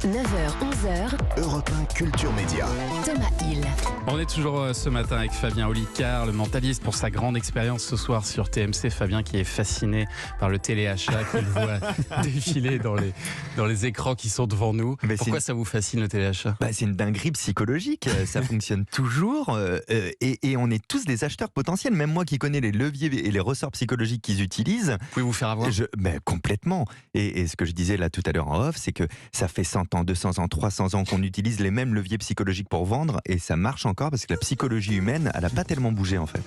9h, 11h, Europe 1 Culture Média. Thomas Hill. On est toujours ce matin avec Fabien Olicard, le mentaliste, pour sa grande expérience ce soir sur TMC. Fabien qui est fasciné par le téléachat qu'il voit défiler dans les écrans qui sont devant nous. Pourquoi ça vous fascine le téléachat ? C'est une dinguerie psychologique, ça fonctionne toujours et on est tous des acheteurs potentiels. Même moi qui connais les leviers et les ressorts psychologiques qu'ils utilisent. Vous pouvez vous faire avoir ? Complètement. Et ce que je disais là tout à l'heure en off, c'est que ça fait 100 ans, 200 ans, 300 ans qu'on utilise les mêmes leviers psychologiques pour vendre et ça marche encore parce que la psychologie humaine, elle n'a pas tellement bougé en fait.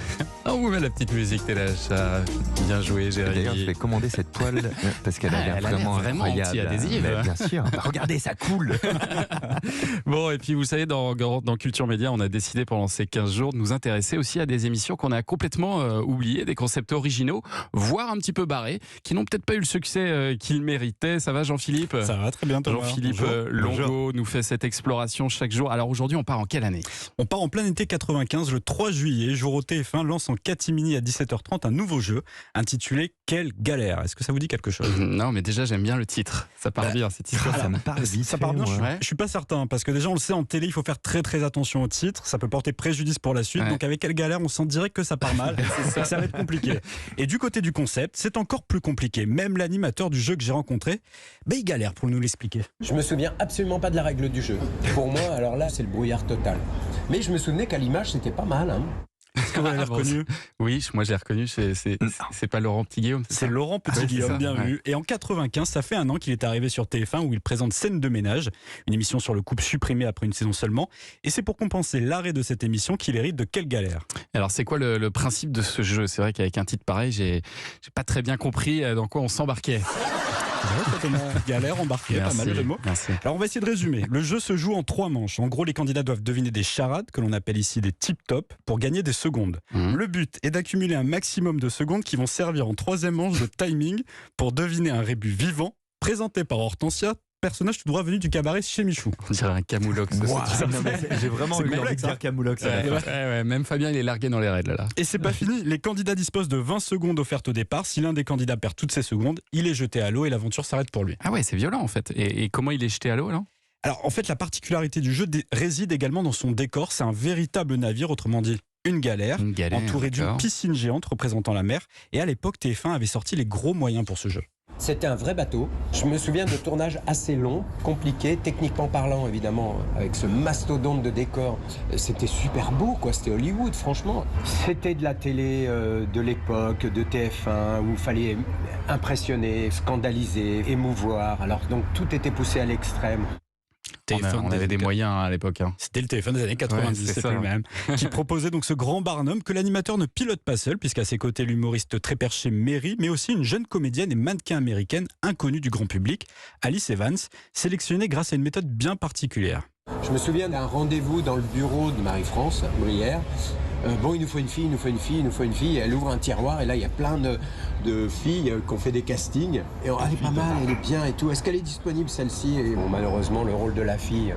On vous met la petite musique téléachat. Bien joué, Jérémy. D'ailleurs, je vais commander cette toile parce qu'elle a l'air vraiment incroyable. Anti-adhésive. Bien sûr. Regardez, ça coule. Bon, et puis vous savez, dans Culture Média, on a décidé pendant ces 15 jours de nous intéresser aussi à des émissions qu'on a complètement oubliées, des concepts originaux, voire un petit peu barrés, qui n'ont peut-être pas eu le succès qu'ils méritaient. Ça va, Jean-Philippe ? Ça va très bien, Thomas. Jean-Philippe Longo nous fait cette exploration chaque jour. Alors aujourd'hui, on part en quelle année ? On part en plein été 95, le 3 juillet. Jour où TF1 lance en catimini à 17h30 un nouveau jeu intitulé Quelle galère. Est-ce que ça vous dit quelque chose ? Non, mais déjà, j'aime bien le titre. Ça part bien, cette histoire. Ça me parle vite. Ça part bien, ouais. Je suis pas certain, parce que déjà, on le sait, en télé, il faut faire très très attention au titre. Ça peut porter préjudice pour la suite. Ouais. Donc avec Quelle galère, on sent direct que ça part mal. ça va être compliqué. Et du côté du concept, c'est encore plus compliqué. Même l'animateur du jeu que j'ai rencontré, il galère pour nous l'expliquer. Je me souviens absolument pas de la règle du jeu. Pour moi, alors là, c'est le brouillard total. Mais je me souvenais qu'à l'image, c'était pas mal. Est-ce que vous l'avez reconnu ? Oui, moi j'ai reconnu, c'est pas Laurent Petit-Guillaume. C'est Laurent Petit-Guillaume, bien vu. Et en 95, ça fait un an qu'il est arrivé sur TF1 où il présente Scène de ménage, une émission sur le couple supprimée après une saison seulement. Et c'est pour compenser l'arrêt de cette émission qu'il hérite de Quelle galère. Alors c'est quoi le principe de ce jeu ? C'est vrai qu'avec un titre pareil, j'ai pas très bien compris dans quoi on s'embarquait. Galère, embarqué, pas mal de mots. Merci. Alors on va essayer de résumer. Le jeu se joue en 3 manches. En gros, les candidats doivent deviner des charades, que l'on appelle ici des tip-top, pour gagner des secondes. Le but est d'accumuler un maximum de secondes qui vont servir en 3e manche de timing pour deviner un rébut vivant, présenté par Hortensia, personnage tout droit venu du cabaret chez Michou. On dirait un camoulox. J'ai vraiment eu envie de dire camoulox. Ouais, même Fabien, il est largué dans les règles là. Et c'est pas fini, les candidats disposent de 20 secondes offertes au départ. Si l'un des candidats perd toutes ces secondes, il est jeté à l'eau et l'aventure s'arrête pour lui. Ah ouais, c'est violent en fait. Et comment il est jeté à l'eau alors ? Alors en fait, la particularité du jeu réside également dans son décor. C'est un véritable navire, autrement dit une galère entourée d'une piscine géante représentant la mer. Et à l'époque, TF1 avait sorti les gros moyens pour ce jeu. C'était un vrai bateau. Je me souviens de tournages assez longs, compliqués, techniquement parlant évidemment, avec ce mastodonte de décor. C'était super beau, quoi. C'était Hollywood, franchement. C'était de la télé de l'époque, de TF1, où il fallait impressionner, scandaliser, émouvoir. Alors donc tout était poussé à l'extrême. On avait des moyens à l'époque. C'était le TF1 des années 90, ouais, c'était le même. Qui proposait donc ce grand Barnum que l'animateur ne pilote pas seul, puisqu'à ses côtés l'humoriste très perché Mary, mais aussi une jeune comédienne et mannequin américaine inconnue du grand public, Alice Evans, sélectionnée grâce à une méthode bien particulière. Je me souviens d'un rendez-vous dans le bureau de Marie-France Bruyère. Il nous faut une fille, il nous faut une fille, il nous faut une fille. Et elle ouvre un tiroir et là il y a plein de filles qui ont fait des castings. Et elle est pas mal, elle est bien et tout. Est-ce qu'elle est disponible celle-ci ? Et malheureusement le rôle de la fille,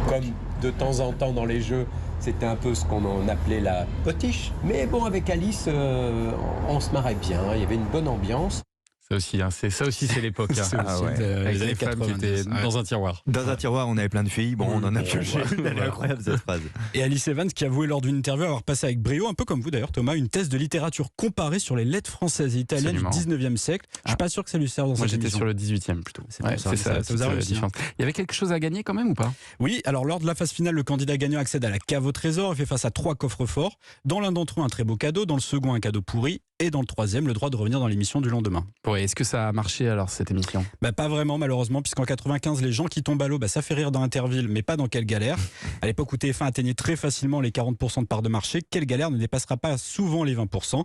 comme de temps en temps dans les jeux, c'était un peu ce qu'on appelait la potiche. Mais bon, avec Alice, on se marrait bien, il y avait une bonne ambiance. Ça aussi, c'est l'époque. Avec les femmes qui étaient dans un tiroir. Dans un tiroir, on avait plein de filles. Bon, on en a pioché. Elle est incroyable cette phrase. Et Alice Evans qui avouait lors d'une interview avoir passé avec brio, un peu comme vous d'ailleurs Thomas, une thèse de littérature comparée sur les lettres françaises et italiennes du 19e siècle. Je suis pas sûr que ça lui serve dans cette émission. Moi j'étais sur le 18e plutôt. C'est ça vous a réussi. Il y avait quelque chose à gagner quand même ou pas ? Oui, alors lors de la phase finale, le candidat gagnant accède à la cave au trésor et fait face à 3 coffres forts. Dans l'un d'entre eux, un très beau cadeau, dans le second, un cadeau pourri. Et dans le 3e, le droit de revenir dans l'émission du lendemain. Ouais, est-ce que ça a marché alors cette émission ? Pas vraiment malheureusement, puisqu'en 95, les gens qui tombent à l'eau, ça fait rire dans Interville, mais pas dans Quelle galère. À l'époque où TF1 atteignait très facilement les 40% de part de marché, Quelle galère ne dépassera pas souvent les 20%.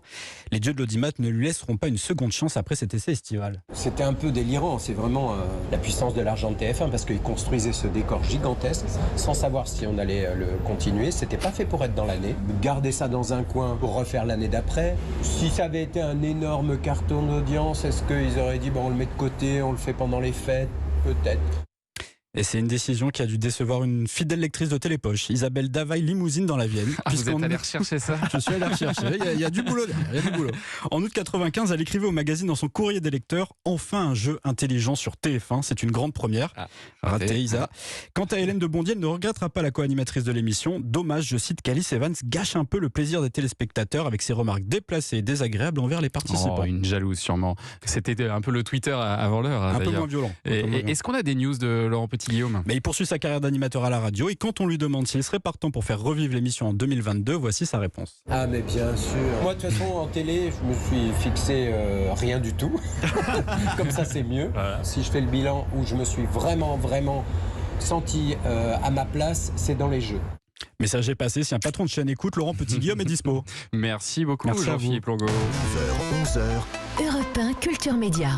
Les dieux de l'audimat ne lui laisseront pas une seconde chance après cet essai estival. C'était un peu délirant, c'est vraiment la puissance de l'argent de TF1, parce qu'ils construisaient ce décor gigantesque sans savoir si on allait le continuer. C'était pas fait pour être dans l'année. Garder ça dans un coin pour refaire l'année d'après. Si ça avait été un énorme carton d'audience, est-ce qu'ils auraient dit on le met de côté, on le fait pendant les fêtes ? Peut-être. Et c'est une décision qui a dû décevoir une fidèle lectrice de Télépoche, Isabelle Davaille-Limousine dans la Vienne. Vous êtes allé rechercher ça? Je suis allé rechercher, il y a du boulot derrière, il y a du boulot. En août 95, elle écrivait au magazine dans son courrier des lecteurs « Enfin un jeu intelligent sur TF1 ». C'est une grande première. Raté, Isa. Quant à Hélène de Bondy, elle ne regrettera pas la co-animatrice de l'émission. Dommage, je cite, qu'Alice Evans gâche un peu le plaisir des téléspectateurs avec ses remarques déplacées et désagréables envers les participants. Oh, une jalouse sûrement. C'était un peu le Twitter avant l'heure. Un peu moins violent. Est-ce qu'on a des news de Laurent Petit-Guillaume? Mais il poursuit sa carrière d'animateur à la radio et quand on lui demande s'il serait partant pour faire revivre l'émission en 2022, voici sa réponse. Ah mais bien sûr. Moi de toute façon en télé, je me suis fixé rien du tout. Comme ça c'est mieux. Voilà. Si je fais le bilan où je me suis vraiment senti à ma place, c'est dans les jeux. Message est passé, si un patron de chaîne écoute, Laurent Petit-Guillaume est dispo. Merci beaucoup Merci Jean-Philippe Longo. 11h. Europe 1 Culture Média.